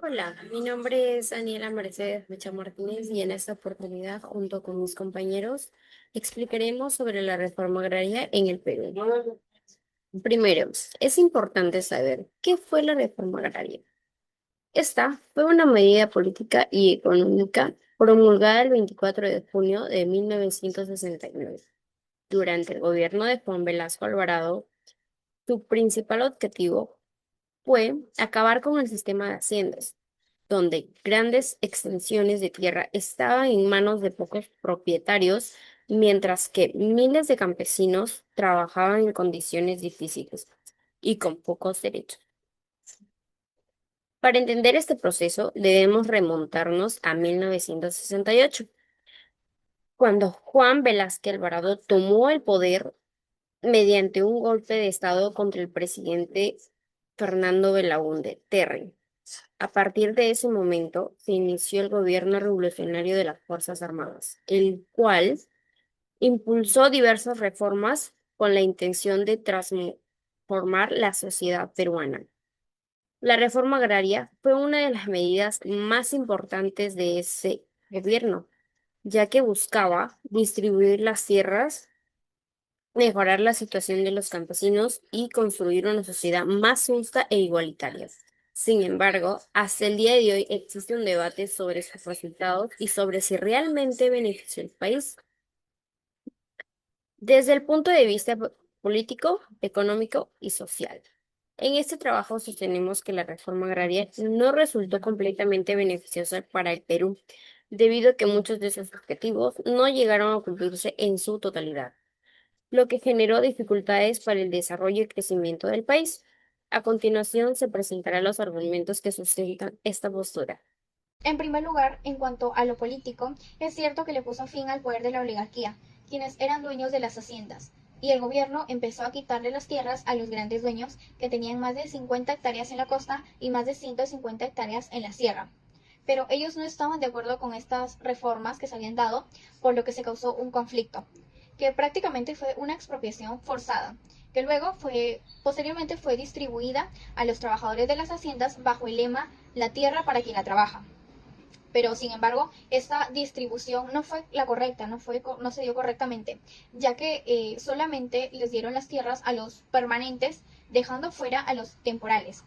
Hola, mi nombre es Daniela Mercedes Mecha Martínez y en esta oportunidad, junto con mis compañeros, explicaremos sobre la reforma agraria en el Perú. Primero, es importante saber qué fue la reforma agraria. Esta fue una medida política y económica promulgada el 24 de junio de 1969 durante el gobierno de Juan Velasco Alvarado. Su principal objetivo fue acabar con el sistema de haciendas, donde grandes extensiones de tierra estaban en manos de pocos propietarios, mientras que miles de campesinos trabajaban en condiciones difíciles y con pocos derechos. Para entender este proceso, debemos remontarnos a 1968, cuando Juan Velázquez Alvarado tomó el poder mediante un golpe de Estado contra el presidente Fernando Belaúnde Terry. A partir de ese momento se inició el gobierno revolucionario de las Fuerzas Armadas, el cual impulsó diversas reformas con la intención de transformar la sociedad peruana. La reforma agraria fue una de las medidas más importantes de ese gobierno, ya que buscaba distribuir las tierras, mejorar la situación de los campesinos y construir una sociedad más justa e igualitaria. Sin embargo, hasta el día de hoy existe un debate sobre sus resultados y sobre si realmente benefició al país. Desde el punto de vista político, económico y social. En este trabajo sostenemos que la reforma agraria no resultó completamente beneficiosa para el Perú, debido a que muchos de sus objetivos no llegaron a cumplirse en su totalidad, lo que generó dificultades para el desarrollo y crecimiento del país. A continuación se presentarán los argumentos que sustentan esta postura. En primer lugar, en cuanto a lo político, es cierto que le puso fin al poder de la oligarquía, quienes eran dueños de las haciendas, y el gobierno empezó a quitarle las tierras a los grandes dueños que tenían más de 50 hectáreas en la costa y más de 150 hectáreas en la sierra. Pero ellos no estaban de acuerdo con estas reformas que se habían dado, por lo que se causó un conflicto, que prácticamente fue una expropiación forzada, que posteriormente fue distribuida a los trabajadores de las haciendas bajo el lema La tierra para quien la trabaja. Pero sin embargo, esta distribución no fue la correcta, no se dio correctamente, ya que solamente les dieron las tierras a los permanentes, dejando fuera a los temporales,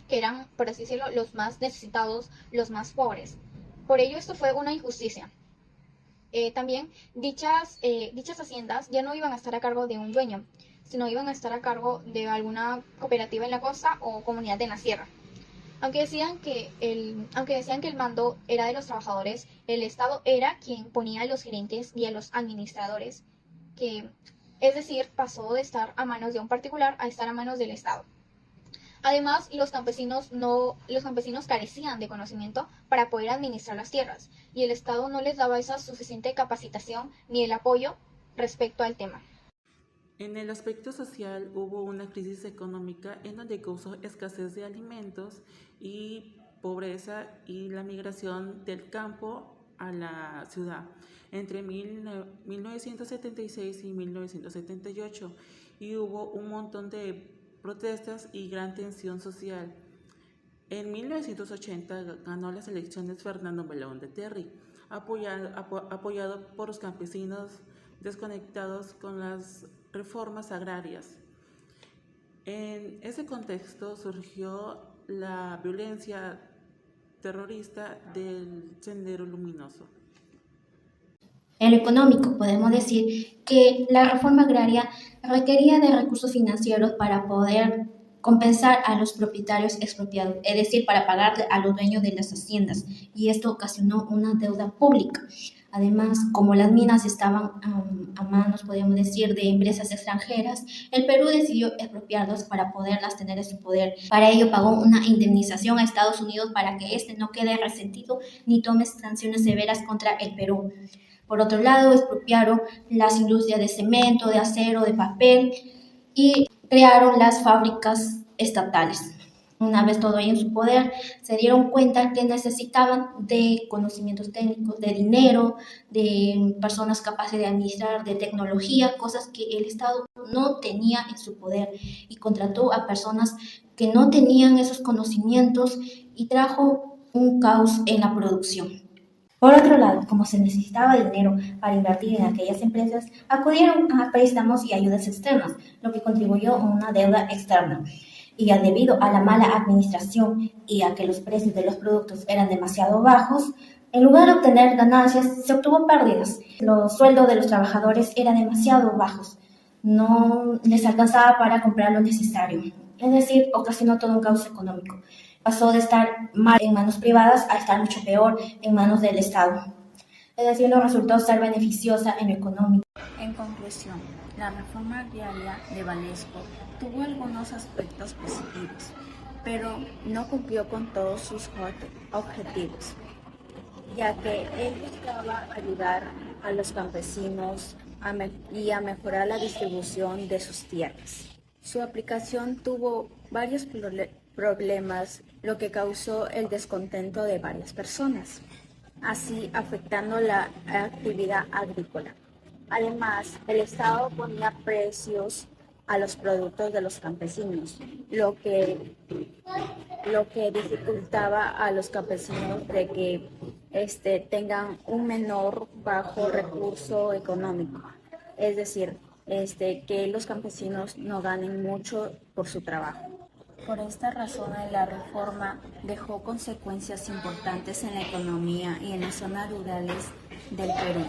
que eran, por así decirlo, los más necesitados, los más pobres. Por ello, esto fue una injusticia. También dichas haciendas ya no iban a estar a cargo de un dueño, sino iban a estar a cargo de alguna cooperativa en la costa o comunidad en la sierra. Aunque decían que el mando era de los trabajadores, el Estado era quien ponía a los gerentes y a los administradores, que es decir, pasó de estar a manos de un particular a estar a manos del Estado. Además, los campesinos carecían de conocimiento para poder administrar las tierras, y el Estado no les daba esa suficiente capacitación ni el apoyo respecto al tema. En el aspecto social hubo una crisis económica en donde causó escasez de alimentos y pobreza y la migración del campo a la ciudad entre 1976 y 1978 y hubo un montón de protestas y gran tensión social. En 1980 ganó las elecciones Fernando Belaúnde Terry, apoyado por los campesinos desconectados con las reformas agrarias. En ese contexto surgió la violencia terrorista del Sendero Luminoso. En lo económico, podemos decir que la reforma agraria requería de recursos financieros para poder compensar a los propietarios expropiados, es decir, para pagarle a los dueños de las haciendas, y esto ocasionó una deuda pública. Además, como las minas estaban a manos, podríamos decir, de empresas extranjeras, el Perú decidió expropiarlos para poderlas tener en su poder. Para ello pagó una indemnización a Estados Unidos para que éste no quede resentido ni tome sanciones severas contra el Perú. Por otro lado, expropiaron las industrias de cemento, de acero, de papel y crearon las fábricas estatales. Una vez todo ello en su poder, se dieron cuenta que necesitaban de conocimientos técnicos, de dinero, de personas capaces de administrar, de tecnología, cosas que el Estado no tenía en su poder, y contrató a personas que no tenían esos conocimientos y trajo un caos en la producción. Por otro lado, como se necesitaba dinero para invertir en aquellas empresas, acudieron a préstamos y ayudas externas, lo que contribuyó a una deuda externa. Y ya debido a la mala administración y a que los precios de los productos eran demasiado bajos, en lugar de obtener ganancias, se obtuvo pérdidas. Los sueldos de los trabajadores eran demasiado bajos, no les alcanzaba para comprar lo necesario. Es decir, ocasionó todo un caos económico. Pasó de estar mal en manos privadas a estar mucho peor en manos del Estado. Es decir, no resultó ser beneficiosa en lo económico. En conclusión, la reforma agraria de Valesco tuvo algunos aspectos positivos, pero no cumplió con todos sus objetivos, ya que él buscaba ayudar a los campesinos y a mejorar la distribución de sus tierras. Su aplicación tuvo varios problemas, lo que causó el descontento de varias personas, así afectando la actividad agrícola. Además, el Estado ponía precios a los productos de los campesinos, lo que dificultaba a los campesinos de que tengan un menor bajo recurso económico, es decir, que los campesinos no ganen mucho por su trabajo. Por esta razón, la reforma dejó consecuencias importantes en la economía y en las zonas rurales del Perú.